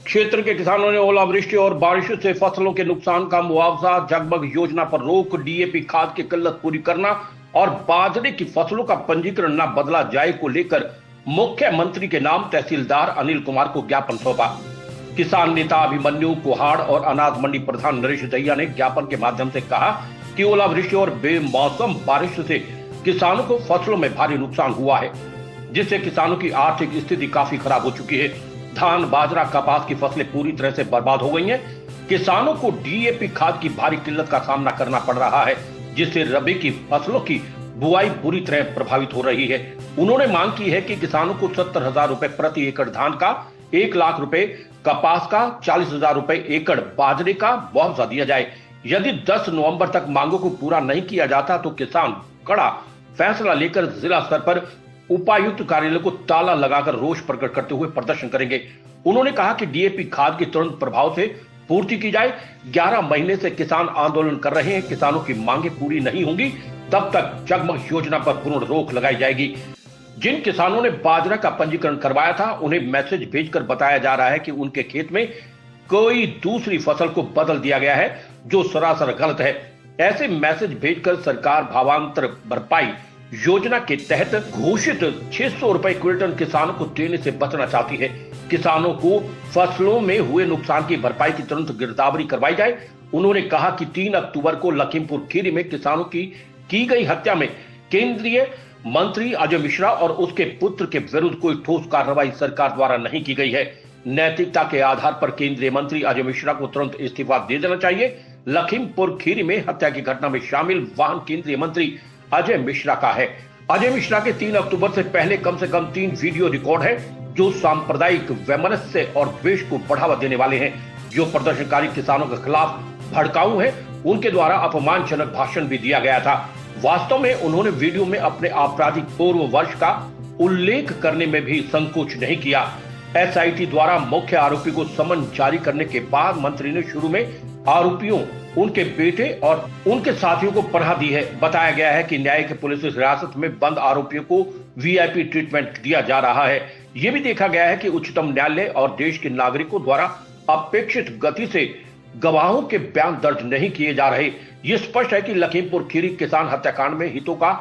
क्षेत्र के किसानों ने ओलावृष्टि और बारिश से फसलों के नुकसान का मुआवजा, जगमग योजना पर रोक, डीएपी खाद की किल्लत पूरी करना और बाजरे की फसलों का पंजीकरण न बदला जाए को लेकर मुख्यमंत्री के नाम तहसीलदार अनिल कुमार को ज्ञापन सौंपा। किसान नेता अभिमन्यु कुहाड़ और अनाज मंडी प्रधान नरेश दहिया ने ज्ञापन के माध्यम से कहा कि ओलावृष्टि और बेमौसम बारिश से किसानों को फसलों में भारी नुकसान हुआ है, जिससे किसानों की आर्थिक स्थिति काफी खराब हो चुकी है। धान, बाजरा, कपास की फसलें पूरी तरह से बर्बाद हो गई हैं। किसानों को डीएपी खाद की भारी किल्लत का सामना करना पड़ रहा है, जिससे रबी की फसलों की बुआई बुरी तरह प्रभावित हो रही है। उन्होंने मांग की है कि किसानों को 70,000 रुपए प्रति एकड़ धान का, 1 लाख रुपए कपास का, 40,000 रुपए एकड़ बाजरे का मुआवजा दिया जाए। यदि 10 नवंबर तक मांगों को पूरा नहीं किया जाता तो किसान कड़ा फैसला लेकर जिला स्तर पर उपायुक्त कार्यालय को ताला लगाकर रोष प्रकट करते हुए प्रदर्शन करेंगे। उन्होंने कहा कि डीएपी खाद की तुरंत प्रभाव से पूर्ति की जाए। 11 महीने से किसान आंदोलन कर रहे हैं। किसानों की मांगे पूरी नहीं होंगी तब तक जगमग योजना पर पूर्ण रोक लगाई जाएगी। जिन किसानों ने बाजरा का पंजीकरण करवाया था, उन्हें मैसेज भेजकर बताया जा रहा है कि उनके खेत में कोई दूसरी फसल को बदल दिया गया है, जो सरासर गलत है। ऐसे मैसेज भेजकर सरकार भावांतर भरपाई योजना के तहत घोषित 600 रुपए क्विंटल किसानों को देने से बचना चाहती है। किसानों को फसलों में हुए नुकसान की भरपाई की तुरंत गिरदावरी करवाई जाए। उन्होंने कहा कि 3 अक्टूबर को लखीमपुर खीरी में किसानों की गई हत्या में केंद्रीय मंत्री अजय मिश्रा और उसके पुत्र के विरुद्ध कोई ठोस कार्रवाई सरकार द्वारा नहीं की गई है। नैतिकता के आधार पर केंद्रीय मंत्री अजय मिश्रा को तुरंत इस्तीफा दे देना चाहिए। लखीमपुर खीरी में हत्या की घटना में शामिल वाहन केंद्रीय मंत्री अजय मिश्रा का है। अजय मिश्रा के 3 अक्टूबर से पहले कम से कम 3 वीडियो रिकॉर्ड है, जो सांप्रदायिक वैमनस्य और द्वेष को बढ़ावा देने वाले हैं। जो प्रदर्शनकारी किसानों के खिलाफ भड़काऊ है, उनके द्वारा अपमानजनक भाषण भी दिया गया था। वास्तव में उन्होंने वीडियो में अपने आपराधिक पूर्व वर्ष का उल्लेख करने में भी संकोच नहीं किया। एसआईटी द्वारा मुख्य आरोपी को समन जारी करने के बाद मंत्री ने शुरू में आरोपियों, उनके बेटे और उनके साथियों को पनाह दी है। बताया गया है कि न्यायिक पुलिस हिरासत में बंद आरोपियों को वीआईपी ट्रीटमेंट दिया जा रहा है। यह भी देखा गया है कि उच्चतम न्यायालय और देश के नागरिकों द्वारा अपेक्षित गति से गवाहों के बयान दर्ज नहीं किए जा रहे। यह स्पष्ट है कि लखीमपुर खीरी किसान हत्याकांड में हितों का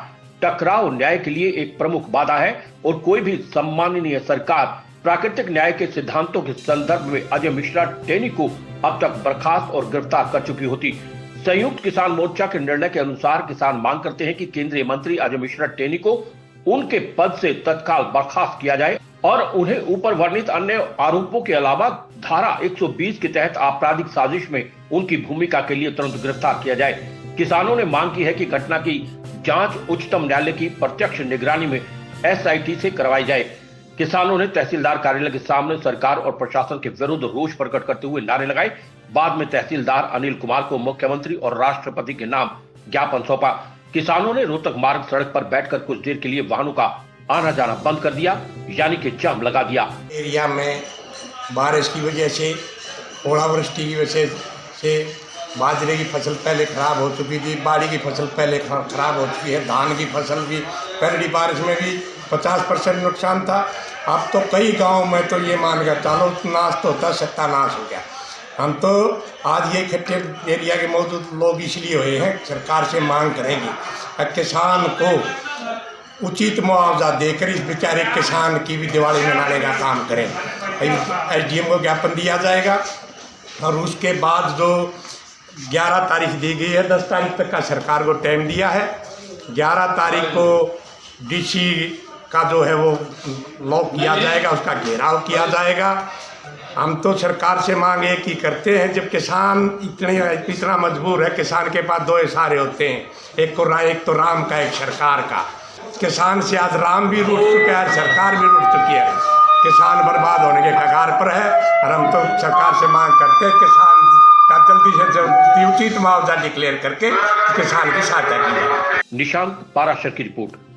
टकराव न्याय के लिए एक प्रमुख बाधा है और कोई भी सम्माननीय सरकार प्राकृतिक न्याय के सिद्धांतों के संदर्भ में अजय मिश्रा टेनी को अब तक बर्खास्त और गिरफ्तार कर चुकी होती। संयुक्त किसान मोर्चा के निर्णय के अनुसार किसान मांग करते हैं कि केंद्रीय मंत्री अजय मिश्रा टेनी को उनके पद से तत्काल बर्खास्त किया जाए और उन्हें ऊपर वर्णित अन्य आरोपों के अलावा धारा 120 के तहत आपराधिक साजिश में उनकी भूमिका के लिए तुरंत गिरफ्तार किया जाए। किसानों ने मांग की है कि घटना की जांच उच्चतम न्यायालय की प्रत्यक्ष निगरानी में एसआईटी से करवाई जाए। किसानों ने तहसीलदार कार्यालय के सामने सरकार और प्रशासन के विरुद्ध रोष प्रकट करते हुए नारे लगाए। बाद में तहसीलदार अनिल कुमार को मुख्यमंत्री और राष्ट्रपति के नाम ज्ञापन सौंपा। किसानों ने रोहतक मार्ग सड़क पर बैठकर कुछ देर के लिए वाहनों का आना जाना बंद कर दिया, यानी कि जाम लगा दिया। एरिया में बारिश की वजह से, ओलावृष्टि की वजह से बाजरे की फसल पहले खराब हो चुकी थी, बाड़ी की फसल पहले खराब हो चुकी है, धान की फसल भी पहली बारिश में भी 50% नुकसान था। अब तो कई गांव में तो ये मान कर चलो नाश तो होता, सत्यानाश हो गया। हम तो आज ये खट्टे एरिया के मौजूद लोग इसलिए हुए हैं, सरकार से मांग करेंगे किसान को उचित मुआवजा देकर इस बेचारे किसान की भी दिवाली मनाने का काम करें। एसडीएम को ज्ञापन दिया जाएगा और उसके बाद जो 11 तारीख दी गई है, 10 तारीख तक का सरकार को टाइम दिया है। 11 तारीख को डीसी का जो है वो लॉक किया जाएगा, उसका घेराव किया जाएगा। हम तो सरकार से मांग एक ही करते हैं, जब किसान इतना मजबूर है, किसान के पास 2 इशारे होते हैं, एक तो राम का, एक सरकार का। किसान से आज राम भी रूठ चुका है, सरकार भी रूठ चुकी है, किसान बर्बाद होने के कगार पर है। और हम तो सरकार से मांग करते हैं किसान का जल्दी से जल्दी उचित मुआवजा डिक्लेयर करके किसान की सहायता की जाए। निशांत पाराशर की रिपोर्ट।